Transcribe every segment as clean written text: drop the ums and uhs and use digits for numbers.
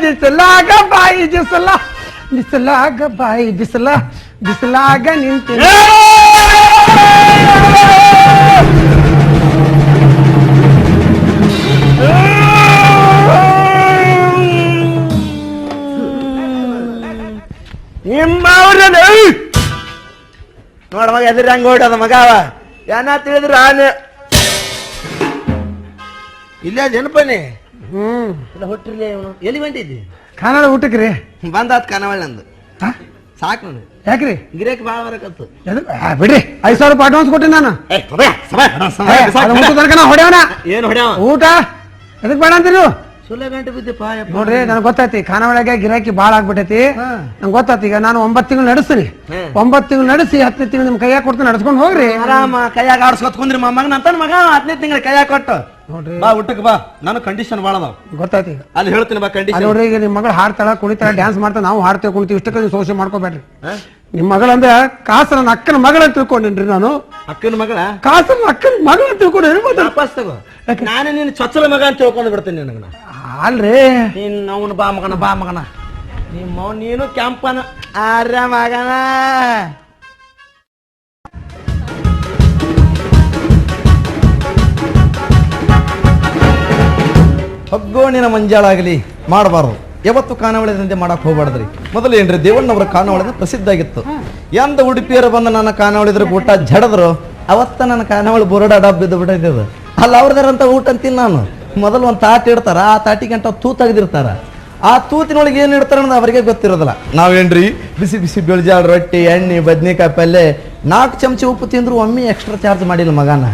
ಬಿಸಲಾಗ ಬಾಯಿ ಬಿಸಲಾಗ ಬಾಯಿ ಬಿಸಲಾಗ ನಿಂತ ನೋಡ ಮಗ ಎದ್ರಿ ಹಂಗ ಹೊಡದ ಮಗ ಅವ ಏನ ತಿಳಿದ್ರ ಆನೆ ಇಲ್ಲ ನೆನಪನಿ ಇಲ್ಲ ಹೊಟ್ಟಿರ್ಲಿ ಅವನು ಎಲ್ಲಿ ಬಂದಿದ್ದಿ ಖಾನಾಳ ಊಟಕ್ರಿ ಬಂದಾತ್ ಖಾನಾವಳಿ ನಂದು ಸಾಕು ನಾನು ಯಾಕ್ರಿ ಗಿರೇಕ್ ಭಾಳ ಬರಕತ್ತು ಬಿಡ್ರಿ 5,000 ರೂಪಾಯಿ ಅಡ್ವಾನ್ಸ್ ಕೊಟ್ಟೆ ನಾನು ಹೊಡೆಯವನ ಏನು ಹೊಡ್ಯಾವ ಊಟ ಎದಕ್ ಬೇಡ ಅಂತೀರಿ ಸುಳ್ಳೆ ಗಂಟೆ ಬಿದ್ದಪ್ಪ ನೋಡ್ರಿ ನನಗೆ ಗೊತ್ತೈತಿ ಖಾನಾವಳಿಗೆ ಗಿರಾಕಿ ಭಾಳ ಆಗ್ಬಿಟ್ಟೈತಿ ನಂಗೆ ಗೊತ್ತಾಯ್ತು ಈಗ ನಾನು 9 ತಿಂಗಳು ನಡೆಸ್ತೀನಿ 9 ತಿಂಗಳು ನಡೆಸಿ 10ನೇ ತಿಂಗಳು ನಿಮ್ ಕೈಯಾಗ ಕೊಡ್ತೀನಿ ನಡ್ಸ್ಕೊಂಡು ಹೋಗ್ರಿ ಆರಾಮ ಕೈಯಾಗ ಆಡ್ಸ್ಕೊತ್ ಕುಂದ್ರಿ ಮಗನ ಅಂತ ಮಗ 10ನೇ ತಿಂಗಳ ಕೈಯಾಗ ಕೊಟ್ಟು ನೋಡ್ರಿ ಬಾ ಊಟಕ್ಕೆ ಬಾ ನಾನು ಕಂಡೀಷನ್ ಭಾಳ ಅದಾವ ಗೊತ್ತಾಯ್ತು ಈಗ ಅಲ್ಲಿ ಹೇಳ್ತೀನಿ ಬಾ ಕಂಡೀಷನ್ ನೋಡ್ರಿ ಈಗ ನಿಮ್ಮ ಮಗಳು ಹಾಡ್ತಾಳ ಕುಣಿತಾಳ ಡ್ಯಾನ್ಸ್ ಮಾಡ್ತಾ ನಾವು ಹಾಡ್ತೇವೆ ಕುಣಿತೀವಿ ಇಷ್ಟಕ್ಕೆ ನೀವು ಶೋಷಣೆ ಮಾಡ್ಕೋಬೇಡ್ರಿ ನಿಮ್ಮ ಮಗಳಂದ್ರೆ ಕಾಸ ನನ್ನ ಅಕ್ಕನ ಮಗಳಂತ ತಿಳ್ಕೊಂಡೇನ್ರಿ ನಾನು ಅಕ್ಕನ ಮಗಳ ಕಾಸ ಅಕ್ಕನ ಮಗಳ ಅಂತ ತಿಳ್ಕೊಂಡೇನು ವಾಪಸ್ ತಗೋ ನಾನು ನಿನ್ನ ಚೊಚ್ಚಲ ಮಗ ಅಂತ ತಿಳ್ಕೊಂಡು ಬಿಡ್ತೀನಿ ನನಗನ ಅಲ್ರಿ ನೀನ್ ಅವನು ಬಾ ಮಗನ ನಿಮ್ಮ ನೀನು ಕ್ಯಾಂಪನ ಆರ ಮಗನ ಹೊಗ್ಗೋಣಿನ ಮಂಜಾಳಾಗಲಿ ಮಾಡಬಾರ್ದು ಯಾವತ್ತು ಖಾನಾವಳಿ ದಂಧೆ ಮಾಡಕ್ ಹೋಗ್ಬಾರ್ದ್ರಿ ಮೊದಲು ಏನ್ರಿ ದೇವಣ್ಣವರ ಖಾನಾವಳಿ ಪ್ರಸಿದ್ಧ ಆಗಿತ್ತು ಎಂದ ಉಡುಪಿಯರು ಬಂದ ನನ್ನ ಖಾನಾವಳಿದ್ರ ಊಟ ಜಡದ್ರು ಅವತ್ತ ನನ್ನ ಖಾನಾವಳಿ ಬೋರ್ಡ ಡಬ್ ಬಿದ್ದು ಬಿಟ್ಟಿದ್ದು ಅಲ್ಲ ಅವ್ರದಾರಂತ ಊಟ ಅಂತೀನಿ ನಾನು ಮೊದಲು ಒಂದು ತಾಟ್ ಇಡ್ತಾರ ಆ ತಾಟಿಗೆ ಅಂತ ತೂತ್ ತೆಗೆದಿರ್ತಾರ ಆ ತೂತಿನೊಳಗೆ ಏನು ಇಡ್ತಾರ ಅನ್ನೋದು ಅವರಿಗೆ ಗೊತ್ತಿರೋದಿಲ್ಲ ನಾವೇನ್ರಿ ಬಿಸಿ ಬಿಸಿ ಬೆಳ್ಜಾಳ ರೊಟ್ಟಿ ಎಣ್ಣೆ ಬದ್ನಿಕಾಯಿ ಪಲ್ಲೆ 4 ಚಮಚ ಉಪ್ಪು ತಿಂದ್ರು ಒಮ್ಮೆ ಎಕ್ಸ್ಟ್ರಾ ಚಾರ್ಜ್ ಮಾಡಿಲ್ಲ ಮಗನ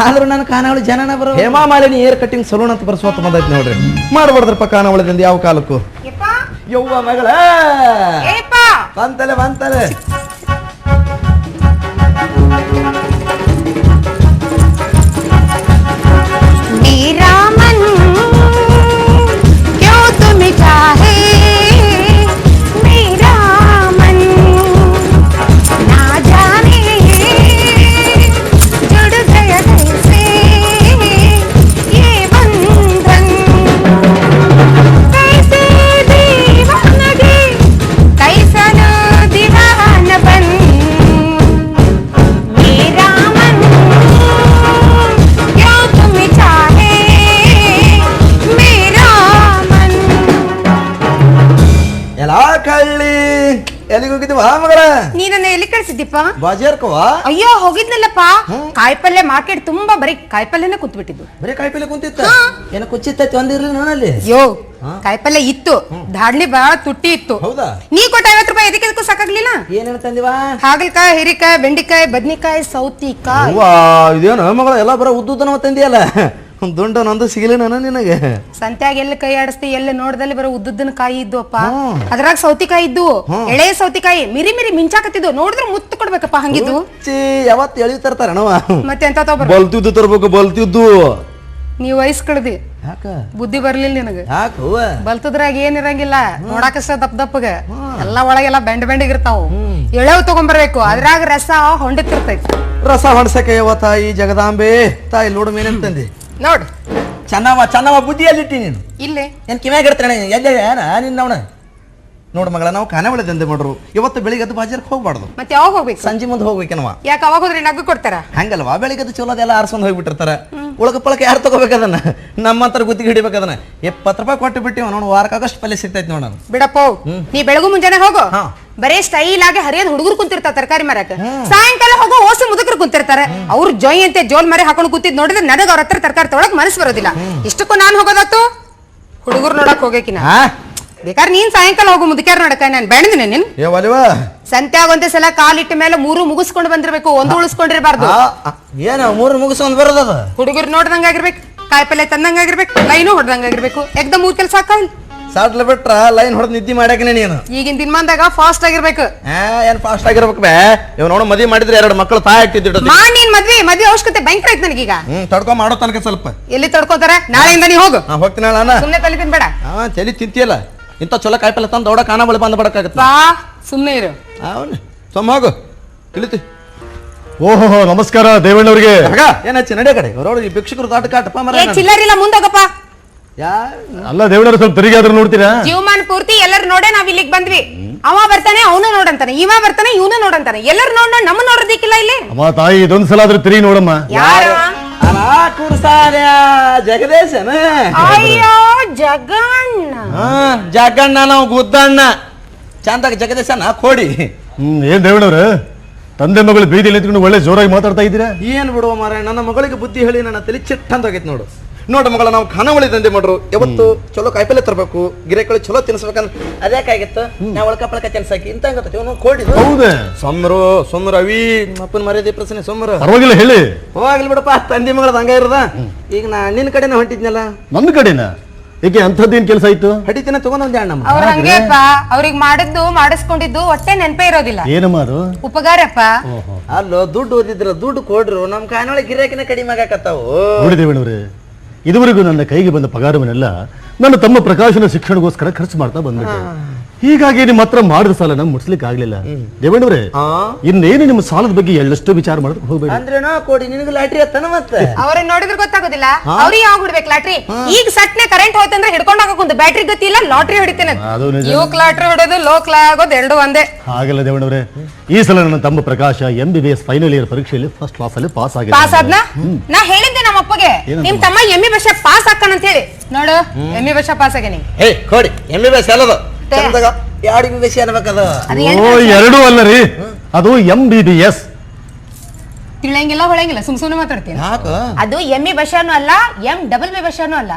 ಆದ್ರೂ ನನ್ನ ಖಾನಾವಳಿ ಜನನ ಬರೋ Hema Malini air cutting salon ಅಂತ ಬರ್ಸೋತ ಬಂದೈತಿ ನೋಡ್ರಿ ಮಾಡ್ಬಾರ್ದ್ರಪ್ಪ ಖಾನಾವಳಿದಿಂದ ಯಾವ ಕಾಲಕ್ಕೂ ಯವ್ವ ಮಗಳ ಬಂತಲೆ ಎಲ್ಲಿಗೆ ಹೋಗಿದ್ದೀವ ಮಗಳ ನೀ ನನ್ನ ಎಲ್ಲಿ ಕಳ್ಸಿದ್ದೀಪ ಬಾಜಾರ್ಕವಾ ಅಯ್ಯೋ ಹೋಗಿದ್ನಲ್ಲಪ್ಪ ಕಾಯಿಪಲ್ಲೆ ಮಾರ್ಕೆಟ್ ತುಂಬಾ ಬರೀ ಕಾಯಿಪಲ್ಲೆನೆ ಕುಂತ್ಬಿಟ್ಟಿದ್ದು ಬರೀ ಕಾಯಿಪಲ್ಲೆ ಕುಂತಿತ್ತ ಏನ ಕುಚ್ಚಿತ್ತೈತಿ ಒಂದಿರ್ಲಿ ನಾನಲ್ಲಿ ಅಯ್ಯೋ ಕಾಯಿಪಲ್ಲೆ ಇತ್ತು ಧಾಡ್ಲಿ ಬಾಳ ತುಟ್ಟಿ ಇತ್ತು ಹೌದಾ ನೀ ಕೊಟ್ಟ 50 ರೂಪಾಯಿ ಎದಕ್ಕೆ ಸಾಕಾಗ್ಲಿಲ್ಲ ಏನೇನು ತಂದಿವ ಹಾಗಲಕಾಯಿ ಹಿರಿಕಾಯಿ ಬೆಂಡಿಕಾಯಿ ಬದ್ನಿಕಾಯಿ ಸೌತಿಕಾಯಿ ಇದೇನು ಮಗಳ ಎಲ್ಲ ಬರ ಉದ್ದುದನವ ತಂದಿಯಲ್ಲ ದುಂಡ ನಂದು ಸಿಗಲಿ ನಾನು ನಿನಗೆ ಸಂತ್ಯಾಗ ಎಲ್ಲಿ ಕೈ ಆಡಿಸ್ತಿ ಎಲ್ಲಿ ನೋಡ್ದಲ್ಲಿ ಬರೋ ಉದ್ದುದ್ದನ ಕಾಯಿ ಇದ್ದು ಅಪ್ಪ ಅದ್ರಾಗ ಸೌತಿಕಾಯಿ ಇದ್ದು ಎಳೆ ಸೌತಿಕಾಯಿ ಮಿರಿ ಮಿಂಚಾಕತ್ತಿದ್ದು ನೋಡಿದ್ರೆ ಮುತ್ತು ಕೊಡ್ಬೇಕಪ್ಪ ಹಂಗಿದ್ದು ಯಾವತ್ತು ಎಳಿ ತರ್ತಾರನವ ಮತ್ತೆ ಎಂತ ತಗೋಬರ್ ಬಲ್ತಿದ್ದು ತರ್ಬೇಕು ಬಲ್ತಿದ್ದು ನೀ ವಯಸ್ಸು ಕಳ್ದಿ ಯಾಕ ಬುದ್ಧಿ ಬರ್ಲಿಲ್ಲ ನಿನಗ ಯಾಕ ಬಲ್ತದ್ರಾಗ ಏನಿರಂಗಿಲ್ಲ ನೋಡಾಕಷ್ಟ ದಪ್ಪಗ ಎಲ್ಲಾ ಒಳಗೆಲ್ಲ ಬೆಂಡಿಗಿರ್ತಾವ ಎಳೆವ್ ತಗೊಂಡ್ಬರ್ಬೇಕು ಅದ್ರಾಗ ರಸ ಹೊಂಡಕ್ತಿರ್ತೈತಿ ರಸ ಹೊಂಡ್ಸಕ್ಕೆ ಯಾವ ತಾಯಿ ಜಗದಾಂಬೆ ತಾಯಿ ನೋಡು ಮೇನಂತಂದಿ ನೋಡ್ ಚೆನ್ನವ ಬುದ್ಧಿಯಲ್ಲಿಟ್ಟಿ ನೀನು ಇಲ್ಲೇ ಏನ್ ಕಿವ್ಯಾಗ ಇಡ್ತಾನೆ ಎಲ್ಲಿ ಏನ ನಿನ್ನವನ ನೋಡು ಮಗಳ ನಾವು ಖಾನಾವಳಿ ದಂಧೆ ಮಾಡ್ರು ಇವತ್ತು ಬೆಳಿಗ್ಗೆ ಅದು ಬಾಜಾರ್ಗೆ ಹೋಗ್ಬಾರ್ದು ಮತ್ತೆ ಯಾವಾಗ ಹೋಗ್ಬೇಕು ಸಂಜೆ ಮುಂದೆ ಹೋಗ್ಬೇಕೇನವ ಯಾಕೆ ಅವಾಗ ಹೋದ್ರೆ ನಗ್ಗು ಕೊಡ್ತಾರ ಹಂಗಲ್ವಾ ಬೆಳಿಗ್ಗೆ ಅದು ಚಲೋ ಅದೆಲ್ಲ ಆರ್ಸ್ಕೊಂಡು ಹೋಗ್ಬಿಟ್ಟಿರ್ತಾರ ಉಳಕ ಪಳಕ ಯಾರು ತಗೋಬೇಕದನ್ನ ನಮ್ಮಂತರ ಗುತ್ತಿಗೆ ಹಿಡಿಬೇಕದನ್ನ 70 ರೂಪಾಯಿ ಕೊಟ್ಟು ಬಿಟ್ಟಿವ ನೋಡು ವಾರಕ್ಕಾಗಷ್ಟು ಪಲ್ಯ ಸಿಗ್ತೈತಿ ನೋಡ ಬಿಡಪ್ಪ ನೀ ಬೆಳಗು ಮುಂಜಾನೆ ಹೋಗು ಬರೇ ಸ್ಟೈಲ್ ಆಗಿ ಹರಿಯದ್ ಹುಡುಗರು ಕುಂತಿರ್ತಾರ ತರಕಾರಿ ಮರಕ ಸಾಯಂಕಾಲ ಹೋಗೋ ಓಸು ಮುದುಕರು ಕುಂತಿರ್ತಾರೆ ಅವ್ರು ಜೊಯ್ ಅಂತೆ ಜೋಲ್ ಮರೆ ಹಾಕೊಂಡು ಕೂತಿದ್ ನೋಡಿದ್ರೆ ನನಗ ಅವ್ರ ಹತ್ರ ತರಕಾರಿ ತೊಳಕ್ ಮನಸ್ಸು ಬರೋದಿಲ್ಲ ಇಷ್ಟಕ್ಕೂ ನಾನ್ ಹೋಗೋದಾತು ಹುಡುಗರು ನೋಡಕ್ ಹೋಗಕಿನ ಬೇಕಾದ್ರೆ ನೀನ್ ಸಾಯಂಕಾಲ ಹೋಗು ಮುದುಕ್ಯಾರ ನೋಡಕ ನಾನು ಬೆಳೆದಿನ ನೀನ್ ಸಂತ್ಯಾಗ ಒಂದೇ ಸಲ ಕಾಲಿಟ್ಟ ಮೇಲೆ 3 ಮುಗಿಸ್ಕೊಂಡು ಬಂದಿರ್ಬೇಕು ಒಂದು ಉಳಿಸ್ಕೊಂಡಿರ್ಬಾರ್ದು ಏನ 3 ಮುಗಿಸ್ಕೊಂಡ್ ಬರೋದ ಹುಡುಗರು ನೋಡ್ದಂಗಾಗಿರ್ಬೇಕು ಕಾಯಿಪಲ್ಲೆ ತಂದಂಗಾಗಿರ್ಬೇಕು ಲೈನು ಹೊಡ್ದಂಗಾಗಿರ್ಬೇಕು ಎಕ್ದಮ್ 3 ಕೆಲಸ ಹಾಕಲ್ ಸಾಟ್ಲ ಬಿಟ್ರ ಲೈನ್ ಹೊಡೆದ್ ನಿದ್ದಿ ಮಾಡಾಕಿನ ನೀನು ಈಗಿನ ದಿನಮಾನದಾಗ ಫಾಸ್ಟ್ ಆಗಿರ್ಬೇಕು ಏನ್ ಫಾಸ್ಟ್ ಆಗಿರ್ಬೇಕು ಬೇ ಇವ್ ನೋಡು ಮದ್ವಿ ಮಾಡಿದ್ರೆ 2 ಮಕ್ಕಳು ತಾಯಿ ಆಗ್ತಿದ್ದು ನೀನ್ ಮದ್ವೆ ಅವಶ್ಯಕತೆ ಭಯಂಕರ ಐತ್ ನನಗೀಗ ತಡ್ಕೊ ಮಾಡೋ ತನಕ ಸ್ವಲ್ಪ ಎಲ್ಲಿ ತಡ್ಕೋತಾರ ನಾಳೆಯಿಂದ ನೀ ಹೋಗು ಹೋಗ್ತೀನಿ ನಾನು ಸುಮ್ನೆ ತಲೆ ತಿನ್ಬೇಡ ತಲೆ ತಿಂತಿಯಲ್ಲ ಇಂಥ ಚಲೋ ಕಾಯಿಪಲ್ಲೆ ತಂದು ದೊಡ್ಡ ಖಾನಾವಳಿ ಬಂದ್ ಬಡಕಾಗತ್ತ ಸುಮ್ನೆ ಇರು ಅವನು ಸೊಮ್ಮ ಹೋಗು ತಿಳಿತಿ ಓಹೋ ನಮಸ್ಕಾರ ದೇವಣ್ಣವ್ರಿಗೆ ಏನಾಚಿ ನಡೆ ಕಡೆ ಅವ್ರವ್ರು ಭಿಕ್ಷಕರು ದಾಟ ಕಾಟಪ್ಪ ಮರ ಚಿಲ್ಲರಿಲ್ಲ ಮುಂದೋಗಪ್ಪ ಅಲ್ಲ ದೇವಣ್ಣವ್ರು ಸ್ವಲ್ಪ ತೆರಿಗೆ ಆದ್ರೂ ನೋಡ್ತೀರಾ? ಜೀವಮಾನ ಪೂರ್ತಿ ಎಲ್ಲರೂ ನೋಡೇ ನಾವ್ ಇಲ್ಲಿಗೆ ಬಂದ್ವಿ. ಅವ ಬರ್ತಾನೆ ಅವನು ನೋಡಂತಾನೆ, ಇವ ಬರ್ತಾನೆ ಇವನು ನೋಡಂತಾನೆ, ಎಲ್ಲರೂ ನೋಡ್ ನಮ್ಮ ನೋಡೋದಿಕ್ಕಿಲ್ಲ ಇಲ್ಲಿ. ಅಮ್ಮ ತಾಯಿ ಇದೊಂದ್ಸಲ ಆದ್ರೂ ತಿರುಗಿ ನೋಡಮ್ಮ. ಯಾರು? ಜಗದೇಶನ. ಅಯ್ಯೋ ಜಗಣ್ಣ. ಜಗಣ್ಣ ನಾವು ಗುದ್ದಣ್ಣ ಚಂದಾಗ ಜಗದೇಶನ ಕೋಡಿ. ಏನ್ ದೇವಣ್ಣವ್ರೆ ತಂದೆ ಮಗಳು ಬೀದಿಲಿ ನಿಂತ್ಕೊಂಡು ಒಳ್ಳೆ ಜೋರಾಗಿ ಮಾತಾಡ್ತಾ ಇದ್ದೀರಾ? ಏನ್ ಬಿಡುವ ಮಾರ, ನನ್ನ ಮಗಳಿಗೆ ಬುದ್ಧಿ ಹೇಳಿ ನನ್ನ ತಲೆ ಚಿಟ್ಟಂತ ಹೋಗೈತಿ ನೋಡು. ನೋಡು ಮಗಳ, ನಾವು ಖಾನಾವಳಿ ದಂಧೆ ಮಾಡ್ರು, ಯಾವತ್ತು ಚಲೋ ಕಾಯಿಪಲ್ಲೆ ತರಬೇಕು, ಗಿರಾಕಿಗಳು ಚಲೋ ತಿನ್ಸ್ಬೇಕಂದ್ರೆ ಅದ್ಯಾಕಾಗಿತ್ತು ನಾವು ಒಳಕ ಪಳಕ ತಿನ್ಸಾಕಿ ಇಂತ ಕೋಡಿ. ಹೌದೇ ಸೊಮ್ಮರು ಅವಿ ಅಪ್ಪನ ಮರ್ಯಾದೆ ಪ್ರಶ್ನೆ ಸೊಮ್ಮರು ಪರವಾಗಿಲ್ಲ ಹೇಳಿ. ಹೋಗ್ಲಿ ಬಿಡಪ್ಪ, ತಂದೆ ಮಗಳದ ಹಂಗ ಇರದ. ಈಗ ನಾ ನಿನ್ನ ಕಡೆನ ಹೊಂಟಿದ್ನಲ್ಲ. ನನ್ನ ಕಡೆನ ಏಕೆ ಅಂಥದ್ದೇನ್ ಕೆಲಸ ಆಯ್ತು? ಹಡಿತಿನ ತಗೊಂಡ್ ಒಂದ್ ಅಣ್ಣ. ಅವ್ರ ಹಂಗೆಪ್ಪ, ಅವ್ರಿಗೆ ಮಾಡಿದ್ದು ಮಾಡಿಸ್ಕೊಂಡಿದ್ದು ಒಟ್ಟೆ ನೆನಪೇ ಇರೋದಿಲ್ಲ. ಏನಮ್ಮ ಅದು? ಉಪಗಾರಪ್ಪ. ಅಲ್ಲೋ ದುಡ್ಡು ಓದಿದ್ರ ದುಡ್ಡು ಕೊಡ್ರು, ನಮ್ ಕಾಯಿನೊಳಗೆ ಗಿರಾಕಿನ ಕಡಿಮೆ ಆಗಾಕತ್ತಾವು. ನೋಡಿ ದೇವಣ್ಣವ್ರೆ, ಇದುವರೆಗೂ ನನ್ನ ಕೈಗೆ ಬಂದ ಪಗಾರವನ್ನೆಲ್ಲ ನನ್ನ ತಮ್ಮ ಪ್ರಕಾಶನ ಶಿಕ್ಷಣಗೋಸ್ಕರ ಖರ್ಚು ಮಾಡ್ತಾ ಬಂದ್ಬಿಟ್ಟೆ. ಹೀಗಾಗಿ ನಿಮ್ಮ ಹತ್ರ ಮಾಡಿದ ಸಾಲನ ಮುಟ್ಸ್ಲಿಕ್ಕೆ ಆಗ್ಲಿಲ್ಲ. ದೇವಣ್ಣವ್ರೆ, ಇನ್ನೇನು ನಿಮ್ಮ ಸಾಲದ ಬಗ್ಗೆ ಎಳ್ಳಷ್ಟು ವಿಚಾರ ಮಾಡೋದಕ್ಕೆ ಹೋಗ್ಬೇಡಿ. ಅಂದ್ರೇನೋ ಕೊಡಿ, ನಿನಗೆ ಲಾಟ್ರಿ ಹತ್ತನ ಮತ್ತೆ ಅವ್ರನ್ನ ನೋಡಿದ್ರೆ ಗೊತ್ತಾಗೋದಿಲ್ಲ, ಅವ್ರಿಗೆ ಯಾವಾಗ ಬಿಡ್ಬೇಕು ಲಾಟ್ರಿ? ಈಗ ಸಟ್ನೆ ಕರೆಂಟ್ ಹೋಯ್ತಂದ್ರೆ ಹಿಡ್ಕೊಂಡ್ ಹೋಗಕ್ಕೊಂದು ಬ್ಯಾಟ್ರಿ ಗತಿ ಇಲ್ಲ, ಲಾಟ್ರಿ ಹೊಡಿತೇನೆ. ಯೋಕ್ ಲಾಟ್ರಿ ಹೊಡೋದು ಲೋಕ್ ಆಗೋದು ಎರಡು ಒಂದೇ. ಹಾಗಲ್ಲ ದೇವಣ್ಣವ್ರೆ, ಈ ಸಲ ನನ್ನ ತಮ್ಮ ಪ್ರಕಾಶ MBBS ಫೈನಲ್ ಇಯರ್ ಪರೀಕ್ಷೆಯಲ್ಲಿ ಫಸ್ಟ್ ಕ್ಲಾಸ್ ಅಲ್ಲಿ ಪಾಸ್ ಆಗಿದೆ. ಪಾಸ್ ಆದ್ನ? ನಾ ಹೇಳಿದ್ದೆ ನಮ್ಮ ಅಪ್ಪಗೆ ನಿಮ್ ತಮ್ಮ ME ಭಾಷೆ ಪಾಸ್ ಆಗ್ತಾನ ಅಂತ ಹೇಳಿ. ನೋಡು ME ಭಾಷೆ ಪಾಸ್ ಆಗೇನಿ. ಹೇ ಕೊಡಿ, MBBS ಎಲ್ಲದು ಚಂದಾಗ ಎರಡು MBBS ಅನ್ಬೇಕದು. ಎರಡೂ ಅಲ್ಲ ರೀ, ಅದು MBBS. ತಿಳಿಯಂಗಿಲ್ಲ ಹೊಳಂಗಿಲ್ಲ, ಸುಮ್ನೆ ಮಾತಾಡ್ತೀನಿ. ಅದು ME ಭಾಷಾನು ಅಲ್ಲ, MBB ಭಾಷಾನು ಅಲ್ಲ,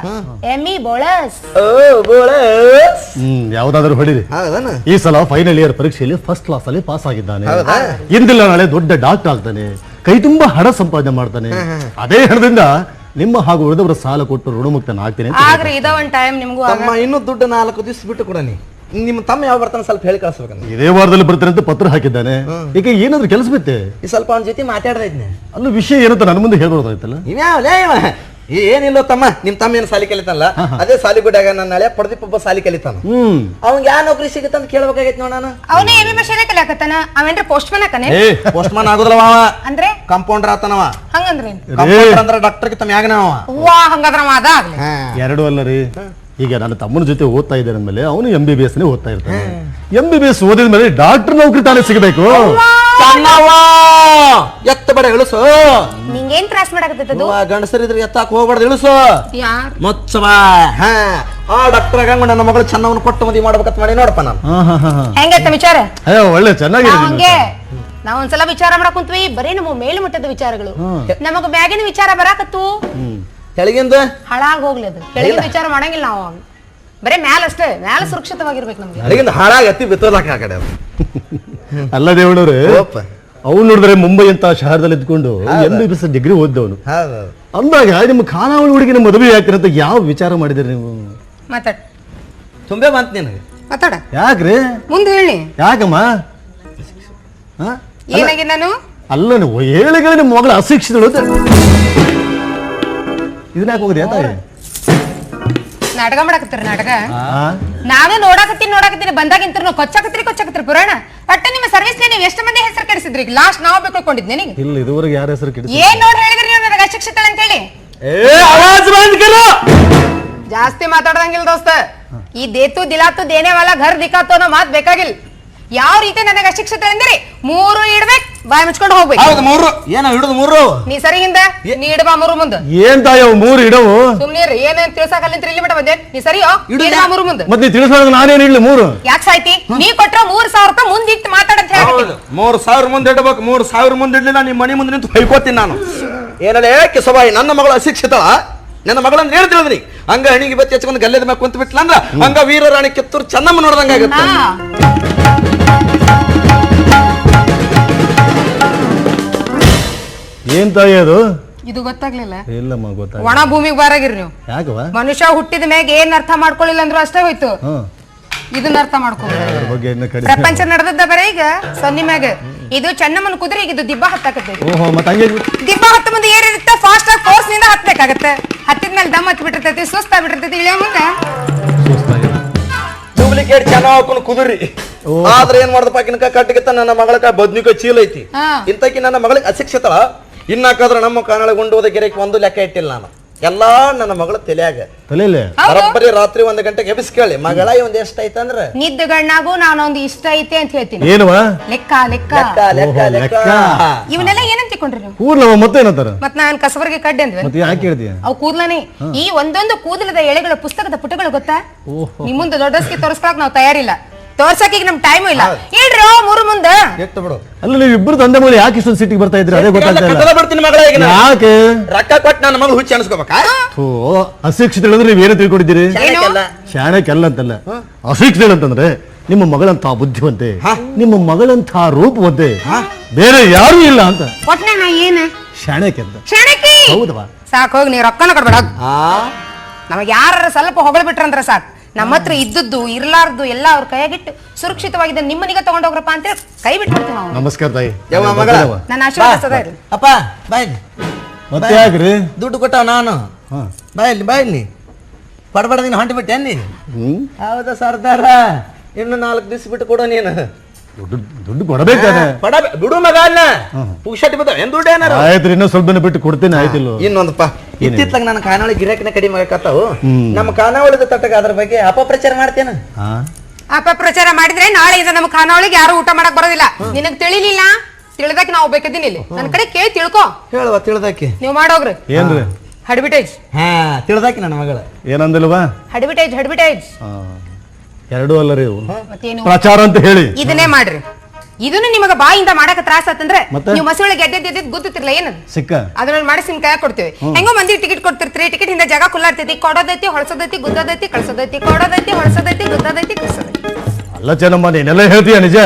ME ಬೋಳಸ್. ಯಾವ್ದಾದ್ರು ಹೊಡಿರಿ. ಈ ಸಲ ಫೈನಲ್ ಇಯರ್ ಪರೀಕ್ಷೆಯಲ್ಲಿ ಫಸ್ಟ್ ಕ್ಲಾಸ್ ಅಲ್ಲಿ ಪಾಸ್ ಆಗಿದ್ದಾನೆ. ಇಂದಿಲ್ಲ ನಾಳೆ ದೊಡ್ಡ ಡಾಕ್ಟರ್ ಆಗ್ತಾನೆ, ಕೈ ತುಂಬಾ ಹಣ ಸಂಪಾದನೆ ಮಾಡ್ತಾನೆ. ಅದೇ ಹಣದಿಂದ ನಿಮ್ಮ ಹಾಗೂ ಉಳಿದವರ ಸಾಲ ಕೊಟ್ಟು ಋಣಮುಕ್ತನಾಗ್ತೇನೆ. ಆದ್ರೆ ಇದ ಒಂದ್ ಟೈಮ್ ನಿಮ್ಗೂ ತಮ್ಮ ಇನ್ನೂ ದುಡ್ಡು 4 ದಿವಸ ಬಿಟ್ಟು ಕೊಡನಿ. ನಿಮ್ಮ ತಮ್ಮ ಯಾವ ಬರ್ತಾನೆ ಸ್ವಲ್ಪ ಹೇಳಿ ಕಳಿಸ್ಬೇಕಂತ. ಇದೇ ವಾರದಲ್ಲಿ ಬರ್ತಾರೆ ಅಂತ ಪತ್ರ ಹಾಕಿದ್ದಾನೆ. ಈಗ ಏನಾದ್ರು ಕೆಲಸ ಬಿತ್ತೆ ಈ ಸ್ವಲ್ಪ ಅವನ ಜೊತೆ ಮಾತಾಡ್ತಾ ಇದ್ನೆ. ಅಲ್ಲ ವಿಷಯ ಏನಂತ ನನ್ನ ಮುಂದೆ ಹೇಳ್ಬೋದಾಯ್ತಲ್ಲ. ಏನಿಲ್ಲ ತಮ್ಮ, ನಿಮ್ ತಮ್ಮ ಏನ್ ಸಾಲಿ ಕಲಿತಾನಲ್ಲ ಅದೇ ಸಾಲಿ ಗುಡ್ಡಾಗ ನನ್ನ ನಾಳೆ ಪ್ರದೀಪ ಸಾಲಿ ಕಲಿತಾನ. ಅವ್ನ್ ಯಾವ ನೌಕರಿ ಸಿಗುತ್ತಂತ ಕೇಳ್ಬೇಕಾಗೈತಿ ನೋಡ. ನಾನು ಅವನೇ ME ಭಾಷೆನೇ ಕಲಿಯಾಕತ್ತಾನ. ಅವೇನ್ರ ಪೋಸ್ಟ್ ಮ್ಯಾನ್ ಆಕನೆ? ಪೋಸ್ಟ್ ಮ್ಯಾನ್ ಆಗುದಿಲ್ಲ ಅವ, ಅಂದ್ರೆ ಕಂಪೌಂಡರ್ ಆತನವ. ಹಂಗಂದ್ರೆ ಕಂಪೌಂಡರ್ ಅಂದ್ರೆ ಡಾಕ್ಟರ್ ಕಿತ್ತ ಮ್ಯಾಗನ ಅವ. ವಾ ಹಂಗಾದ್ರ ಮಾದ ಆಗ್ಲಿ. ಎರಡು ಅಲ್ಲ ರೀ, ಈಗ ನನ್ನ ತಮ್ಮನ ಜೊತೆ ಓದ್ತಾ ಇದ್ದಾನೆ ಅಂದ್ಮೇಲೆ ಅವನು MBBS ನೇ ಓದ್ತಾ ಇರ್ತಾನೆ. MBBS ಓದಿದ ಮೇಲೆ ಡಾಕ್ಟರ್ ನೌಕರಿ ತಾನೇ ಸಿಗಬೇಕು. ಎತ್ತ ಬಡ ಇಳಿಸು. ನಿಂಗೇನ್ ತ್ರಾಸ್ ಮಾಡಕತ್ತದು? ಗಂಡಸರಿದ್ರೆ ಎತ್ತಾಕ್ ಹೋಗ್ಬಾರ್ದು, ಇಳಿಸು. ಯಾರ್ ಮೊಚ್ಚವ ಆ ಡಾಕ್ಟರ್ ಆಗಂಗ ನನ್ನ ಮಗಳು ಚೆನ್ನವನ್ನ ಕೊಟ್ಟು ಮದುವೆ ಮಾಡ್ಬೇಕಂತ ಮಾಡಿ ನೋಡಪ್ಪ ನಾನು. ಹೆಂಗತ್ತ ವಿಚಾರ? ಅಯ್ಯೋ ಒಳ್ಳೆ ಚೆನ್ನಾಗಿದೆ. ಹಂಗೆ ನಾವ್ ಒಂದ್ಸಲ ವಿಚಾರ ಮಾಡಕ್ ಕುಂತ್ವಿ, ಬರೀ ನಮ್ಮ ಮೇಲ್ಮಟ್ಟದ ವಿಚಾರಗಳು. ನಮಗ ಮ್ಯಾಗಿನ ವಿಚಾರ ಬರಾಕತ್ತು, ಕೆಳಗಿಂದ ಹಾಳಾಗ್ ಹೋಗ್ಲಿ. ಅದು ಕೆಳಗಿನ ವಿಚಾರ ಮಾಡಂಗಿಲ್ಲ ನಾವು, ಬರೇ ಮ್ಯಾಲ ಅಷ್ಟೇ. ಮ್ಯಾಲ ಸುರಕ್ಷಿತವಾಗಿರ್ಬೇಕು ನಮ್ಗೆ. ಕೆಳಗಿಂದ ಹಾಳಾಗಿ ಅತ್ತಿ ಬಿತ್ತೋದಾಕ ಆ ಕಡೆ. ಅಲ್ಲ ದೇವಣ್ಣವ್ರೆ, ಅವ್ನು ನೋಡಿದ್ರೆ ಮುಂಬೈ ಅಂತ ಶಹರದಲ್ಲಿ ಇದ್ಕೊಂಡು MBBS ಡಿಗ್ರಿ ಓದ್ದವನು. ಅಂದಾಗ ನಿಮ್ಮ ಖಾನಾವಳಿ ಹುಡುಗಿನ ಮದುವೆ ಯಾಕ್ರಿ ಅಂತ ಯಾವ ವಿಚಾರ ಮಾಡಿದ್ರಿ ನೀವು? ಮಾತಾಡ ತುಂಬೆ ಬಂತ ನಿನಗೆ. ಮಾತಾಡ. ಯಾಕ್ರಿ? ಮುಂದೆ ಹೇಳಿ. ಯಾಕಮ್ಮ? ಏನಾಗಿ ನಾನು ಅಲ್ಲ ನೀವು ಹೇಳಿದ್ರೆ ನಿಮ್ಮ ಮಗಳು ಅಶಿಕ್ಷಿತಳು ಅಂತ ಇದನ್ನ ಯಾಕೆ ಹೋಗ್ರಿ? ತಾಯಿ ನಾಟಕ ಮಾಡಕತ್ತೀರಿ. ನಾಟಕ ನಾವೇ ನೋಡಾಕತ್ತೀನಿ ಬಂದಾಗಿಂತ ಕೊಚ್ಚಾಕತ್ತೀರಿ ಪುರಾಣ. ಒಟ್ಟ ನಿಮ್ಮ ಸರ್ವಿಸ್ ನೀವು ಎಷ್ಟು ಮಂದಿ ಹೆಸರು ಕೆಡಿಸಿದ್ರಿ? ಲಾಸ್ಟ್ ನಾವು ಬೇಕೊಳ್ಕೊಂಡಿದ್ದೆ ನಿನಗೆ. ಇಲ್ಲ ಇದುವರೆಗೆ ಯಾರ ಹೆಸರು ಕೆಡಿಸಿ ಏನ್ ನೋಡಿ ಹೇಳಿದ್ರಿ ನೀವು ನನಗೆ ಅಶಿಕ್ಷಿತಳು ಅಂತ ಹೇಳಿ? ಜಾಸ್ತಿ ಮಾತಾಡ್ದಂಗಿಲ್ಲ ದೋಸ್ತ. ಈ ದೇತು ದಿಲಾತು ದೇನೆ ವಾಲ ಘರ್ ದಿಕ್ಕಾತು ಅನ್ನೋ ಮಾತು ಬೇಕಾಗಿಲ್ಲ. ಯಾವ ರೀತಿ ನನಗೆ ಅಶಿಕ್ಷಿತ ಅಂದಿರಿ? 3 ಇಡ್ಬೇಕು, ಬಾಯಿ ಮುಚ್ಕೊಂಡು ಹೋಗ್ಬೇಕು. ಏನ ಹಿಡಿದು 3 ನೀ ಸರಿ ಹಿಂದ ನೀ ಇಡಬಾ 3 ಮುಂದೆ. ಏನ್ ತಾಯ 3 ಇಡವು? ಸುಮ್ನಿರಿ, ಏನೇನ್ ತಿಳ್ಸಾಕಲ್ಲಿಂತ ಇಲ್ಲಿ ಮಟ್ಟ ಬಂದೆ. ನೀ ಸರಿಯೋ ಇಡಬಾ 3 ಮುಂದೆ. ಮತ್ತೆ ನೀ ತಿಳಿಸೋದಾಗ ನಾನೇನು ಇಡ್ಲಿ 3? ಯಾಕೆ ಸಾಯ್ತಿ? ನೀ ಕೊಟ್ರ 3,000 ರೂಪಾಯಿ ಮುಂದೆ ಇಟ್ಟು ಮಾತಾಡಂತ ಹೇಳಿ. 3,000 ಮುಂದೆ ಇಡಬೇಕು. 3,000 ಮುಂದೆ ಇಡ್ಲಿಲ್ಲ ನಿಮ್ಮ ಮನೆ ಮುಂದೆ ನಿಂತು ಹೊಯ್ಕೋತೀನಿ ನಾನು. ಏನಲ್ಲ ಕಿಸಬಾಯಿ, ನನ್ನ ಮಗಳು ಅಶಿಕ್ಷಿತ, ನನ್ನ ಮಗಳನ್ನ ಹೇಳಿ ತಿಳಿದ್ರಿ. ಹಂಗ ಹಣಿಗೆ ಬತ್ತಿ ಹಚ್ಕೊಂಡು ಗಲ್ಲೆದ ಮ್ಯಾಗ ಕುಂತ ಬಿಟ್ಲ ಅಂದ್ರ ಹಂಗ ವೀರರಾಣಿ ಕಿತ್ತೂರು ಚೆನ್ನಮ್ಮ ನೋಡ್ದಂಗಾಗುತ್ತೆ. ಏನ್ ತಾಯಿ ಅದು? ಇದು ಗೊತ್ತಾಗ್ಲಿಲ್ಲ? ಇಲ್ಲಮ್ಮ ಗೊತ್ತಾಗ. ಒಣ ಭೂಮಿಗೆ ಬಾರಾಗಿರಿ ನೀವು. ಯಾಕವ? ಮನುಷ್ಯ ಹುಟ್ಟಿದ ಮ್ಯಾಗ ಏನ್ ಅರ್ಥ ಮಾಡ್ಕೊಳ್ಳಿಲ್ಲ ಅಂದ್ರೂ ಅಷ್ಟೇ ಹೋಯ್ತು. ಇದನ್ನ ಅರ್ಥ ಮಾಡ್ಕೊಂಡು ಪ್ರಪಂಚ ನಡೆದದ್ದ ಬರ ಈಗ ಸೊನ್ನಿ ಮ್ಯಾಗ. ಇದು ಚೆನ್ನಮ್ಮನ ಕುದುರೆ, ಇದು ದಿಬ್ಬ ಹತ್ತಾಕತ್ತೆ. ದಿಬ್ಬ ಹತ್ತ ಮುಂದೆ ಏನಿರುತ್ತೆ ಫಾಸ್ಟ್ ಆಗಿ ಫೋರ್ಸ್ ನಿಂದ ಹತ್ಬೇಕಾಗತ್ತೆ. ಹತ್ತಿದ್ಮೇಲೆ ದಮ್ ಹತ್ತಿ ಬಿಟ್ಟಿರ್ತೈತಿ, ಸುಸ್ತ ಬಿಟ್ಟಿರ್ತೈತಿ. ಇಳಿಯೋ ಮುಂದೆ ಡೂಪ್ಲಿಕೇಟ್ ಚೆನ್ನಾಗಿ ಹಾಕೊಂಡು ಕುದುರಿ. ಆದ್ರೆ ಏನ್ ಮಾಡ್ದಪ್ಪ, ಕಿನಕ ಕಟ್ಟಿಗಿತ್ತ ನನ್ನ ಮಗಳಕ ಬದ್ನಿಕಾಯಿ ಚೀಲ ಐತಿ. ಇಂತಕಿ ನನ್ನ ಮಗಳಿಗೆ ಅಶಿಕ್ಷಿತ. ಇನ್ನಾಕಾದ್ರೆ ನಮ್ಮ ಕಾನಳಗುಂಡು ಗಿರಕ್ಕೆ ಒಂದು ಲೆಕ್ಕ ಇಟ್ಟಿಲ್ಲ ನಾನು. ಎಲ್ಲಾ ನನ್ನ ಮಗಳ ತಲೆಯಾಗ ತಲೆಯಲ್ಲೇ ಬರೋಬ್ಬರಿ ರಾತ್ರಿ 1 ಗಂಟೆಗೆ ಎಬ್ಬಿಸ್ ಕೇಳಿ ಮಗಳ ಒಂದ್ ಎಷ್ಟೈತಂದ್ರ ನಿದ್ದೆಗಣ್ಣಾಗೂ ನಾನೊಂದು ಇಷ್ಟ ಐತೆ ಅಂತ ಹೇಳ್ತೀನಿ. ಏನವ ಲೆಕ್ಕ ಲೆಕ್ಕ ಲೆಕ್ಕ ಇವನ್ನೆಲ್ಲ ಏನಂತ ತಿಳ್ಕೊಂಡ್ರಿ ನೀವು? ಕೂದ್ಲವ ಮತ್ತೇನಂತಾರ ಮತ್ ನಾನ್ ಕಸಬರ್ಗೆ ಕಡ್ಡೆ ಅಂದ್ವಿ. ಮತ್ತೆ ಯಾಕೆ ಹೇಳ್ತೀಯ? ಅವು ಕೂದ್ಲನೇ ಈ ಒಂದೊಂದು ಕೂದಲದ ಎಳೆಗಳ ಪುಸ್ತಕದ ಪುಟಗಳು ಗೊತ್ತಾ? ನಿಮ್ ಮುಂದೆ ದೊಡ್ಡಸ್ಗೆ ತೋರಿಸ್ಕೊಳಕ್ ನಾವ್ ತಯಾರಿಲ್ಲ, ತೋರ್ಸಕ್ ಈಗ ನಮ್ ಟೈಮು ಇಲ್ಲ. ಹೇಳ್ರಿ ಮೂರು ಮುಂದೆ ಎತ್ತು ಬಿಡು. ಅಲ್ಲ ನೀವು ಇಬ್ಬರು ತಂದೆ ಮಗಳು ಯಾಕೆ ಇಷ್ಟೊಂದು ಸಿಟ್ಟಿಗೆ ಬರ್ತಾ ಇದ್ರಿ ಅದೇ ಗೊತ್ತಾಗ್ತಾ ಇಲ್ಲ. ಬಿಡ್ತೀನಿ ಮಗಳ ಈಗ ಯಾಕೆ ರೊಕ್ಕ ಕೊಟ್ಟು ನನ್ನ ಮಗಳು ಹುಚ್ಚಿ ಅನ್ಸ್ಕೋಬೇಕಾ? ಅಶಿಕ್ಷಿತಳು ಅಂದ್ರೆ ನೀವೇನು ತಿಳ್ಕೊಂಡಿದ್ದೀರಿ? ಶಾಣಕ್ಯಲ್ಲ. ಶಾಣಕ್ಯಲ್ಲ ಅಂತಲ್ಲ, ಅಶಿಕ್ಷಿತಳು ಅಂತಂದ್ರೆ ನಿಮ್ಮ ಮಗಳಂತ ಬುದ್ಧಿವಂತೆ, ನಿಮ್ಮ ಮಗಳಂತ ರೂಪವಂತೆ ಬೇರೆ ಯಾರು ಇಲ್ಲ ಅಂತ. ಒಟ್ನೆ ನಾ ಏನ ಶಾಣಕ್ಕೆ ಅಂತ. ಶಾಣಕಿ ಹೌದವಾ? ಸಾಕ್ ಹೋಗಿ ನೀವ್ ರೊಕ್ಕನ ಕೊಡ್ಬೇಡ. ನಮಗ್ ಯಾರ ಸ್ವಲ್ಪ ಹೊಗಳ ಬಿಟ್ರಂದ್ರ ಸಾಕ್, ನಮ್ಮ ಹತ್ರ ಇದ್ದದ್ದು ಇರ್ಲಾರ್ದು ಎಲ್ಲ ಅವ್ರ ಕೈಯಾಗಿಟ್ಟು ಸುರಕ್ಷಿತವಾಗಿದ್ದ ನಿಮ್ಮ ಮನೆಗೆ ತಗೊಂಡೋಗ್ರಪ್ಪ ಅಂತ ಕೈ ಬಿಟ್ಬಿಡ್ತೀವಿ ನಾವು. ನಮಸ್ಕಾರ ತಾಯಿ. ನನ್ನ ಆಶೀರ್ವಾದ ಸದಾ ಇರ್ಲಿ. ಅಪ್ಪ ಬಾಯ್ಲಿ ಮತ್ತೆ ಯಾಕ್ರಿ ದುಡ್ಡು ಕೊಟ್ಟ ನಾನು ಬಾಯ್ಲಿ ಪಡಬಡ ನೀನು ಹೊಂಟಿ ಬಿಟ್ಟೆ ನೀ? ಹೌದಾ ಸರ್ದಾರ, ಇನ್ನು 4 ದಿವಸ ಬಿಟ್ಟು ಕೊಡು ನೀನು. ದುಡ್ಡು ಕೊಡಬೇಕಾದ್ರೆ ಬಿಡು ಮಗ ಅಲ್ಲ ಪುಕ್ಷಟಿ ಬಿದ್ದ ಏನ್ ದುಡ್ಡು ಏನಾರ ಆಯ್ತ್ರಿ, ಇನ್ನೂ ಸ್ವಲ್ಪ ದಿನ ಬಿಟ್ಟು ಕೊಡ್ತೇನೆ. ಆಯ್ತಿಲ್ಲ ಇನ್ನೊಂದಪ್ಪ, ಇತ್ತಿತ್ತಲಾಗ ನನ್ನ ಖಾನಾವಳಿ ಗಿರಾಕಿನ ಕಡಿಮೆ ಆಗತ್ತಾವು. ನಮ್ಮ ಖಾನಾವಳಿದ ತಟ್ಟಗ ಅದ್ರ ಬಗ್ಗೆ ಅಪಪ್ರಚಾರ ಮಾಡ್ತೇನೆ. ಅಪಪ್ರಚಾರ ಮಾಡಿದ್ರೆ ನಾಳೆಯಿಂದ ನಮ್ಮ ಖಾನಾವಳಿಗೆ ಯಾರು ಊಟ ಮಾಡಕ್ ಬರೋದಿಲ್ಲ. ನಿನಗ್ ತಿಳಿಲಿಲ್ಲ, ತಿಳಿದಕ್ ನಾವು ಬೇಕದೀನಿ ಇಲ್ಲಿ ನನ್ನ ಕಡೆ ಕೇಳಿ ತಿಳ್ಕೊ. ಹೇಳುವ ತಿಳಿದಾಕಿ ನೀವು ಮಾಡೋಗ್ರಿ. ಏನ್ರಿ ಅಡ್ವರ್ಟೈಸ್? ಹಾ ತಿಳಿದಾಕಿ ನನ್ನ ಮಗಳ ಏನಂದಿಲ್ವಾ? ಅಡ್ವರ್ಟೈಸ್ ಎರಡೂ ಅಲ್ಲ ರೀ, ಮತ್ತೇನು ಪ್ರಚಾರ ಅಂತ ಹೇಳಿ ಇದನ್ನೇ ಮಾಡ್ರಿ. ಇದನ್ನು ನಿಮಗ ಬಾಯಿಂದ ಮಾಡಕ ತ್ರಾಸ ಆತಂದ್ರೆ ನೀವು ಮಸಿ ಒಳಗೆ ಎದ್ದೆದ್ದು ಗೊತ್ತಿರ್ತಿಲ್ಲ ಏನದು ಸಿಕ್ಕ ಅದನ್ನ ಮಾಡಿಸಿ ನಿಮ್ ಕೈ ಕೊಡ್ತೀವಿ. ಹೆಂಗೋ ಮಂದಿ ಟಿಕೆಟ್ ಕೊಡ್ತಿರ್ತೀರಿ, ಟಿಕೆಟ್ ಹಿಂದೆ ಜಾಗ ಖುಲ್ಲಾ ಇರ್ತೈತಿ. ಕೊಡೋದೈತಿ, ಹೊಳಸೋದೈತಿ, ಗುದ್ದೋದೈತಿ, ಕಳ್ಸೋದೈತಿ, ಕೊಡೋದೈತಿ, ಹೊಳಸೋದೈತಿ, ಗುದ್ದೋದೈತಿ, ಕಳ್ಸೋದೈತಿ. ಅಲ್ಲ ಚೆನ್ನಮ್ಮ, ನೀನೆಲ್ಲ ಹೇಳ್ತೀಯ ನಿಜ.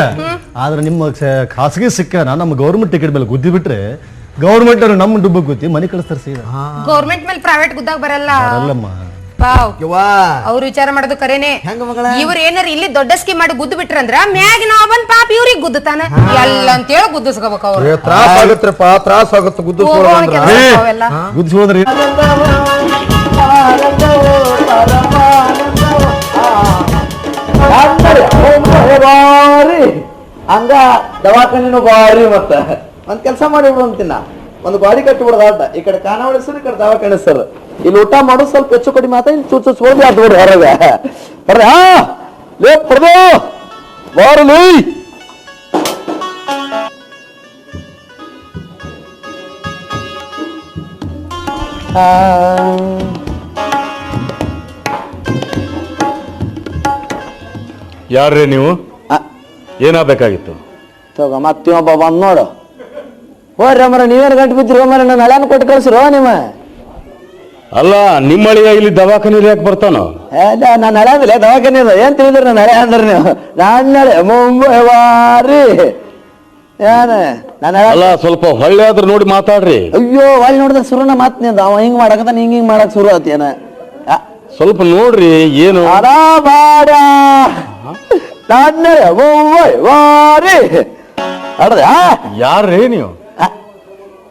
ಆದ್ರೆ ನಿಮ್ಮ ಖಾಸಗಿ ಸಿಕ್ಕ ನಮ್ಮ ಗೌರ್ಮೆಂಟ್ ಟಿಕೆಟ್ ಮೇಲೆ ಗುದ್ದಿ ಬಿಟ್ರೆ ಗೌರ್ಮೆಂಟ್ ನಮ್ಮ ಡುಬ್ಬ ಗುದ್ದಿ ಮನೆ ಕಳಿಸ್ತಾರೆ ಸೀದಾ. ಗೌರ್ಮೆಂಟ್ ಮೇಲೆ ಪ್ರೈವೇಟ್ ಗುದ್ದಾಗ ಬರಲ್ಲ. ಅಲ್ಲಮ್ಮ, ಅವ್ರು ವಿಚಾರ ಮಾಡೋದು ಕರೇನೆ. ಹೆಂಗ ಮಗಳ ಇವ್ರ ಏನಾರ ಇಲ್ಲಿ ದೊಡ್ಡ ಸ್ಕೀಮ್ ಮಾಡಿ ಗುದ್ದು ಬಿಟ್ರಂದ್ರ ಮ್ಯಾಗ ನಾವ್ ಬಂದ್ ಪಾಪ ಇವ್ರಿಗೆ ಗುದ್ದುತ್ತಾನ ಎಲ್ಲ ಅಂತೇಳಿ ಗುದ್ದಿಸ್ಕೋಬೇಕು. ಅವ್ರು ತ್ರಾಸ ಆಗುತ್ತಪ್ಪ, ತ್ರಾಸ ಆಗುತ್ತೆ ಗುದ್ದಿಸೋದ್ರಿ. ಹಂಗ ದವಾಖಾನಿನೂ ಬಾರಿ. ಮತ್ತ ಒಂದ್ ಕೆಲಸ ಮಾಡಿಬಿಡು ಅಂತಿನ, ಒಂದು ಗಾಡಿ ಕಟ್ಟಿಬಿಡೋದ ಅಡ್ಡ. ಈ ಕಡೆ ಖಾನಾವಳಿ ಸರ್, ಈ ಕಡೆ ದವಾಖಾನೆ ಸರ್. ಇಲ್ಲಿ ಊಟ ಮಾಡೋದು ಸ್ವಲ್ಪ ಹೆಚ್ಚು ಕಡಿಮೆ ಮಾತಾ ಚೂಚೋದಿ ಆದ್ ಬಿಡ್ರಿ ಹೊರಗೆ ಬರ್ರಿ. ಲೇ ಪಡ್ದು ಬಾರಲಿ. ಯಾರ್ರಿ ನೀವು? ಏನಾಗಬೇಕಾಗಿತ್ತು? ತಗೋ ಮತ್ತೊಬ್ಬ ಬಂದ್ ನೋಡು. ಹೋರ್ರಿ ಅಮ್ಮರ, ನೀವೇನು ಗಂಟು ಬಿದ್ದಿರೋ ಮರ, ನನ್ನ ಹಳೆಯನ್ನು ಕೊಟ್ಟು ಕಳ್ಸಿರೋ ನಿಮ್ಮ. ಅಲ್ಲ, ನಿಮ್ಮ ಅಳಿಯ ಇಲ್ಲಿ ದವಾಖಾನೆಯಲ್ಲಿ ಯಾಕೆ ಬರ್ತಾನೋ? ನನ್ನ ಹಳೆ ಅಂದ್ರೆ ದವಾಖಾನೆ ಅದ ಏನ್ ತಿಳಿದ್ರಿ? ನನ್ನ ಹಳೆ ಅಂದ್ರೆ ನೀವು ನನ್ನ ಹಳೆ ಮುಂಬೈ ವಾರಿ ಏನ ನನ್ನ ಅಲ್ಲ, ಸ್ವಲ್ಪ ಹೊಳ್ಳೆ ಆದ್ರೂ ನೋಡಿ ಮಾತಾಡ್ರಿ. ಅಯ್ಯೋ ಒಳ್ಳೆ ನೋಡಿದ್ರೆ ಸುರುನ ಮಾತ್ ನಿಂದ ಅವ ಹಿಂಗ್ ಮಾಡಕತ್ತಾನ, ಹಿಂಗ್ ಮಾಡಕ್ ಶುರು ಆತೇನ. ಸ್ವಲ್ಪ ನೋಡ್ರಿ ಏನು ಬಾಡ ನನ್ನ ಮುಂಬೈ ವಾರಿ ಅಡ್ದ. ಯಾರ್ರಿ ನೀವು?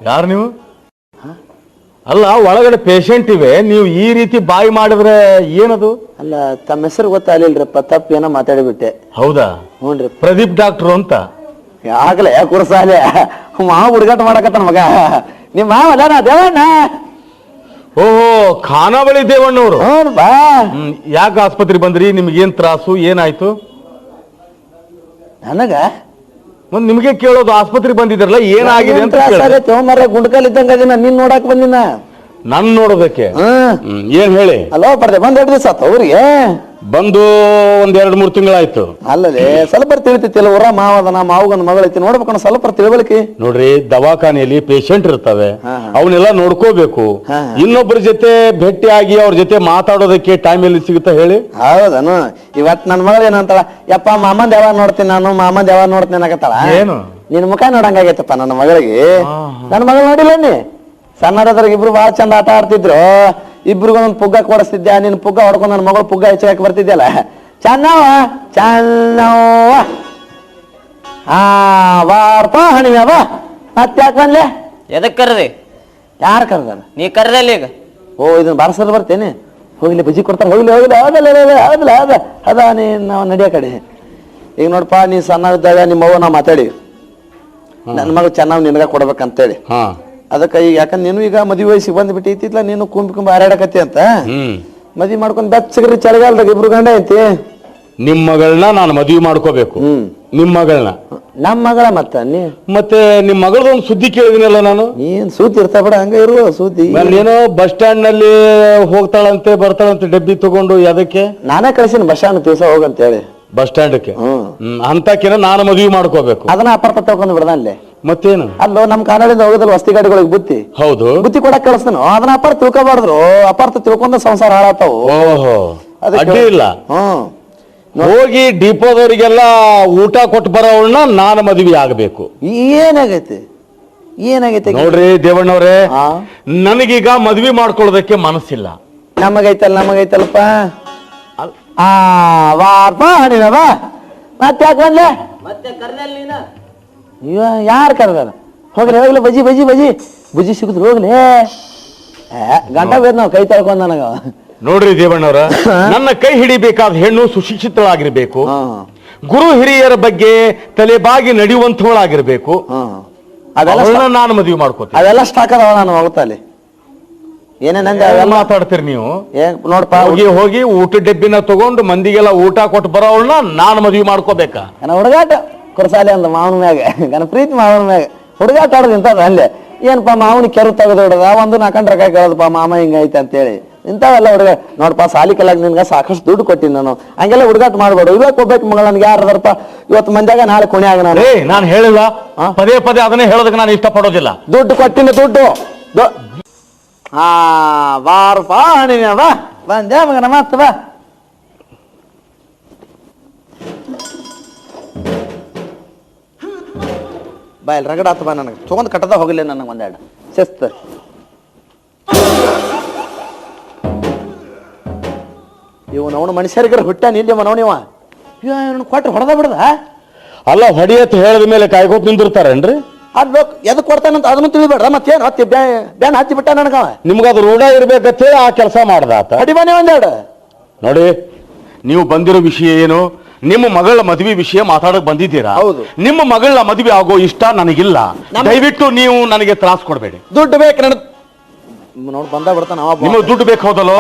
ಯಾರು ನೀವು? ಅಲ್ಲ, ಒಳಗಡೆ ಪೇಷಂಟ್ ಇವೆ, ನೀವು ಈ ರೀತಿ ಬಾಯಿ ಮಾಡಿದ್ರೆ ಏನದು? ಅಲ್ಲ, ತಮ್ಮ ಹೆಸರು ಗೊತ್ತಾಗ್ಲಿಲ್ರಪ್ಪ, ತಪ್ಪು ಏನೋ ಮಾತಾಡಿಬಿಟ್ಟೆ. ಹೌದಾ? ಹ್ಞೂನ್ರಿ, ಪ್ರದೀಪ್ ಡಾಕ್ಟ್ರು ಅಂತ. ಆಗ್ಲೇ ಕುರ್ಸಾಲೆ ಮಾವ ಹುಡುಗಾಟ ಮಾಡಕತ್ತಾನ ಮಗ. ನಿಮ್ಮ ಮಾವಲ್ಲ ನಾ ದೇವಣ್ಣ. ಓಹೋ, ಖಾನಾವಳಿ ದೇವಣ್ಣವ್ರು. ಹ್ಞೂ ಬಾ. ಯಾಕೆ ಆಸ್ಪತ್ರೆ ಬಂದ್ರಿ? ನಿಮ್ಗೇನ್ ತ್ರಾಸು, ಏನಾಯ್ತು? ನನಗ ಒಂದ್ ನಿಮ್ಗೆ ಕೇಳೋದು, ಆಸ್ಪತ್ರೆಗೆ ಬಂದಿದ್ರಲ್ಲ ಏನಾಗಿದೆ ಅಂತ. ಗುಂಡ್ಕಲ್ ಇದ್ದಂಗ ಅದನ್ನ ನೀನ್ ನೋಡಕ್ ಬಂದಿನ. ನನ್ ನೋಡೋದಕ್ಕೆ? ಏನ್ ಹೇಳಿ. ಅಲೋ ಪಡ್ದೆ ಬಂದ್ 2 ದಿವಸ ಆತ ಅವ್ರಿಗೆ ಬಂದು ಒಂದ್ 2-3 ತಿಂಗಳಾಯ್ತು. ಅಲ್ಲದೆ ಸ್ವಲ್ಪ ತಿಳಿತೈತಿಲ್ಲ, ಊರ ಮಾವದನ ಮಾವಗೊಂದ್ ಮಗಳೈತಿ, ನೋಡ್ಬೇಕನ್ನ ಸ್ವಲ್ಪ ತಿಳ್ವಳಿಕೆ. ನೋಡ್ರಿ, ದವಾಖಾನೆಯಲ್ಲಿ ಪೇಷಂಟ್ ಇರ್ತವೆ, ಅವನ್ನೆಲ್ಲ ನೋಡ್ಕೋಬೇಕು. ಇನ್ನೊಬ್ಬರ ಜೊತೆ ಭೇಟಿಯಾಗಿ ಅವ್ರ ಜೊತೆ ಮಾತಾಡೋದಕ್ಕೆ ಟೈಮ್ ಎಲ್ಲಿ ಸಿಗುತ್ತಾ ಹೇಳಿ? ಹೌದನು. ಇವತ್ ನನ್ ಮಗಳು ಏನಂತಾಳ, ಯಪ್ಪ ಮಾಮಂದ್ ಯಾವಾಗ ನೋಡ್ತೀನಿ ನಾನು, ಮಾಮಂದ್ ಯಾವಾಗ ನೋಡ್ತೀನಿ ಅನ್ನಕತ್ತಾಳ. ಏನು ನಿನ್ ಮುಖ ನೋಡಂಗಾಗೈತಪ್ಪ ನನ್ನ ಮಗಳಿಗೆ. ನನ್ನ ಮಗಳು ನೋಡಿಲ್ಲ ನೀ? ಸಣ್ಣರದ್ರಾಗ ಇಬ್ರು ಬಾಳ ಚಂದ ಆಟ ಆಡ್ತಿದ್ರು. ಇಬ್ರಿಗೊಂದೊಂದು ಪುಗ್ಗ ಕೊಡಿಸ್ತಿದ್ದೆ, ನಿನ್ ಪುಗ್ಗ ಹೊಡ್ಕೊಂಡು ನನ್ನ ಮಗಳು ಪುಗ್ಗ ಹೆಚ್ಚಾಕ ಬರ್ತಿದ್ಯಲ್ಲ. ಚೆನ್ನವ ಚೆನ್ನವ ಬಾರ್ಪ ಹಣಿವ ಬಾ. ಮತ್ತೆ ಯಾಕೆ ಬಂದ್ಲೆ? ಎದಕ್ ಕರ್ದಿ? ಯಾರು ಕರ್ದಾರ? ನೀ ಕರ್ದಲ್ಲ ಈಗ. ಓ, ಇದನ್ನ ಬಾರ್ಸರ್ ಬರ್ತೇನೆ. ಹೋಗ್ಲಿ, ಬಜ್ಜಿ ಕೊಡ್ತಾರ. ಹೋಗ್ಲಿ ಹೋಗ್ಲಿ, ಹೌದಲ್ಲ ಅದ ನೀ ನಾವು ನಡಿಯ ಕಡೆ. ಈಗ ನೋಡಪ್ಪ, ನೀ ಸಣ್ಣ ಇದ್ದಾಗ ನಿಮ್ಮವ್ವ ನಾವು ಮಾತಾಡಿ ನನ್ನ ಮಗಳು ಚೆನ್ನಾಗಿ ನಿನಗ ಕೊಡ್ಬೇಕಂತೇಳಿ ಅದಕ್ಕೆ ಈಗ ಯಾಕಂದ್ರೆ ನೀನು ಈಗ ಮದುವೆ ವಯಸ್ಸಿಗೆ ಬಂದ್ಬಿಟ್ಟಿತ್ತಿಲ್ಲ, ನೀನು ಕುಂಬಿ ಹಾರಾಡಕತ್ತಿ ಅಂತ ಮದ್ವಿ ಮಾಡ್ಕೊಂಡ್ ಬೆಚ್ಚಗ್ರಿ ಚಳಿಗಾಲದಾಗ ಇಬ್ರು ಗಂಡ ಐತಿ. ನಿಮ್ ಮಗಳನ್ನ ನಾನು ಮದುವೆ ಮಾಡ್ಕೋಬೇಕು. ನಿಮ್ ಮಗಳನ್ನ ನಮ್ಮ ಮಗಳ ಮತ್ತೆ ನಿಮ್ ಮಗಳದ ಒಂದು ಸುದ್ದಿ ಕೇಳಿದಿನಲ್ಲ ನಾನು. ನೀನ್ ಸೂತಿ ಇರ್ತಾ ಬಿಡ, ಹಂಗ ಇರುವ ಸೂತಿ. ಏನೋ ಬಸ್ ಸ್ಟ್ಯಾಂಡ್ ನಲ್ಲಿ ಹೋಗ್ತಾಳಂತೆ ಬರ್ತಾಳಂತೆ ಡಬ್ಬಿ ತಗೊಂಡು. ಅದಕ್ಕೆ ನಾನೇ ಕಳ್ಸಿನ ಬಸ್ ಸ್ಟ್ಯಾಂಡ್ ದಿವಸ ಹೋಗಂತ ಹೇಳಿ ಬಸ್ ಸ್ಟ್ಯಾಂಡ್ಗೆ. ಅಂತಕಿನ ನಾನು ಮದುವೆ ಮಾಡ್ಕೋಬೇಕು. ಅದನ್ನ ಅಪಾರ್ಥ ತಗೊಂಡ್ ಬಿಡದ ಅಲ್ಲೇ. ಮತ್ತೇನು ಅಲ್ಲೋ ನಮ್ ಕಾನಾಡಿಂದ ಹೋಗೋದಲ್ಲ ವಸ್ತಿ ಗಾಡಿಗಳಿಗೆ ಬುತ್ತಿ. ಹೌದು, ಬುತ್ತಿ ಕೊಡಕ್ ಕಳಿಸ್ತಾನ. ಅದನ್ನ ಅಪಾರ್ಥ ತಿಳ್ಕೊಬಾರ್ದ್ರು, ಅಪಾರ್ಥ ತಿಳ್ಕೊಂಡ ಸಂಸಾರ ಹಾಳಾತಾವು. ಓಹೋ, ಅಡ್ಡಿ ಇಲ್ಲ. ಹೋಗಿ ಡಿಪೋದವರಿಗೆಲ್ಲ ಊಟ ಕೊಟ್ಟು ಬರೋವನ್ನ ನಾನು ಮದುವೆ ಆಗಬೇಕು. ಏನಾಗೈತೆ ನೋಡ್ರಿ ದೇವಣ್ಣವ್ರೆ, ನನಗೀಗ ಮದ್ವೆ ಮಾಡ್ಕೊಳ್ಳೋದಕ್ಕೆ ಮನಸ್ಸಿಲ್ಲ. ನಮಗೈತಲ್ಲಪ್ಪ. ಮತ್ತೆ ಯಾಕೆ ಬಂದೆ? ಯಾರು ಕರ್ದಾರ? ಹೋಗ್ಲಿ ಬಜ್ಜಿ ಬಜ್ಜಿ ಬಜ್ಜಿ ಬುಜ್ಜಿ ಸಿಗುದ್ರು ಹೋಗ್ಲಿ. ಗಂಟ ಬೇದ್ ನಾವ್ ಕೈ ತಳ್ಕೊಂಡ್ ನನಗ. ನೋಡ್ರಿ ದೇವಣ್ಣವ್ರ, ನನ್ನ ಕೈ ಹಿಡಿಬೇಕಾದ ಹೆಣ್ಣು ಸುಶಿಕ್ಷಿತಳಾಗಿರ್ಬೇಕು, ಗುರು ಹಿರಿಯರ ಬಗ್ಗೆ ತಲೆಬಾಗಿ ನಡೆಯುವಂಥವಳಾಗಿರ್ಬೇಕು. ಅದೆಲ್ಲ ನಾನು ಮದುವೆ ಮಾಡ್ಕೋತೀನಿ. ಅದೆಲ್ಲ ಸ್ಟಾಕ್ ಅದಾವ ನಾನು ಹೋಗ್ತಾಲಿ. ಏನೇನಂದ ಮಾತಾಡ್ತೀರಿ ನೀವು? ನೋಡಪ್ಪ, ಹೋಗಿ ಊಟ ಡಬ್ಬಿನ ತಗೊಂಡು ಮಂದಿಗೆಲ್ಲ ಊಟ ಕೊಟ್ಟು ಬರೋವಳನ್ನ ನಾನು ಮದುವೆ ಮಾಡ್ಕೋಬೇಕಾ? ಹುಡುಗಾಟ ಕುರ್ಸಾಲಿ ಅಂದ ಮಾವನ ಮ್ಯಾಗ, ನನ್ನ ಪ್ರೀತಿ ಮಾವನ ಮ್ಯಾಗ ಹುಡುಗಾಟ ಆಡೋದು ಇಂಥದ್ದು ಅಲ್ಲೇ. ಏನಪ್ಪ ಮಾವನ ಕೆರು ತೆಗೆದು ಹೊಡದ ಒಂದು ನಾಕಂಡ್ರ ಕೈ ಕೇಳದಪ್ಪ ಮಾಮ ಹಿಂಗೈತೆ ಅಂತೇಳಿ ಇಂಥವೆಲ್ಲ ಹುಡುಗ. ನೋಡಪ್ಪ ಸಾಲಿ ಕಲಾಗ ನಿನ್ಗೆ ಸಾಕಷ್ಟು ದುಡ್ಡು ಕೊಟ್ಟಿನಿ ನಾನು, ಹಂಗೆಲ್ಲ ಹುಡುಗಾಟ ಮಾಡ್ಬೇಡು. ಇವಾಗ ಹೋಗ್ಬೇಕು ಮಗಳ ನನ್ಗೆ ಯಾರು ಅದಾರಪ್ಪ ಇವತ್ತು ಮಂದ್ಯಾಗ ನಾಳೆ ಕುಣಿಯಾಗ ನಾನು ಹೇಳಿಲ್ಲ ಪದೇ ಪದೇ ಅದನ್ನೇ ಹೇಳೋದಕ್ಕೆ ನಾನು ಇಷ್ಟಪಡೋದಿಲ್ಲ. ದುಡ್ಡು ಕೊಟ್ಟಿನ ದುಡ್ಡು ಬಾರಪ್ಪ ನೀನ ಬಾ ಬಂದೆ ಮಗನ ಮತ್ತ ಬಾ. ಬಾ ಇಲ್ಲಿ ರಗಡ ಆತ ಬಾ, ನನಗೆ ತೊಗೊಂಡು ಕಟ್ಟದ ಹೋಗಲಿ ನನಗೆ ಒಂದೆರಡು ಶಿಸ್ತ. ಇವನು ಅವನು ಮನುಷ್ಯರಿಗಾರ ಹುಟ್ಟಾನ ಇಲ್ಲಿ ಮನವನಿವ ಕೊಟ್ರೆ ಹೊಡೆದ ಬಿಡದ. ಅಲ್ಲ, ಹೊಡಿಯತ್ ಹೇಳಿದ ಮೇಲೆ ಕಾಯ್ಕೋತ ನಿಂದಿರ್ತಾರೇನ್ರಿ? ಅದು ಎದಕ್ ಕೊಡ್ತಾನಂತ ಅದನ್ನು ತಿಳಿಬೇಡ್ರ. ಮತ್ತೇನು ಹತ್ತಿ ಬ್ಯಾನ್ ಹತ್ತಿ ಬಿಟ್ಟ ನನಗ. ನಿಮ್ಗೆ ಅದು ರೂಢ ಇರ್ಬೇಕಂತ ಆ ಕೆಲಸ ಮಾಡ್ದಾತ. ಅಡಿಬಾನೆ ಒಂದೆರಡು. ನೋಡಿ, ನೀವು ಬಂದಿರೋ ವಿಷಯ ಏನು? ನಿಮ್ಮ ಮಗಳ ಮದುವೆ ವಿಷಯ ಮಾತಾಡಕ್ ಬಂದಿದ್ದೀರಾ? ಹೌದು. ನಿಮ್ಮ ಮಗಳ ಮದುವೆ ಆಗೋ ಇಷ್ಟ ನನಗಿಲ್ಲ. ದಯವಿಟ್ಟು ನೀವು ನನಗೆ ತ್ರಾಸ ಕೊಡಬೇಡಿ. ದುಡ್ಡು ಬೇಕು ನನ್ನ ನೋಡಿ ಬಂದ ಬಿಡ್ತಾನ. ನಿಮಗೆ ದುಡ್ಡು ಬೇಕು ಹೌದಲ್ಲೋ?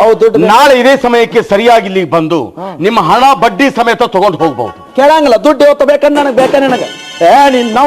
ನಾಳೆ ಇದೇ ಸಮಯಕ್ಕೆ ಸರಿಯಾಗಿ ಇಲ್ಲಿಗೆ ಬಂದು ನಿಮ್ಮ ಹಣ ಬಡ್ಡಿ ಸಮೇತ ತಗೊಂಡು ಹೋಗ್ಬಹುದು. ಕೇಳಂಗಿಲ್ಲ. ದುಡ್ಡು ಇವತ್ತು ಬೇಕಂದ್ರೆ ನನಗೆ ಬೇಕಾ ನಿನಗೆ? ನಿನ್ನ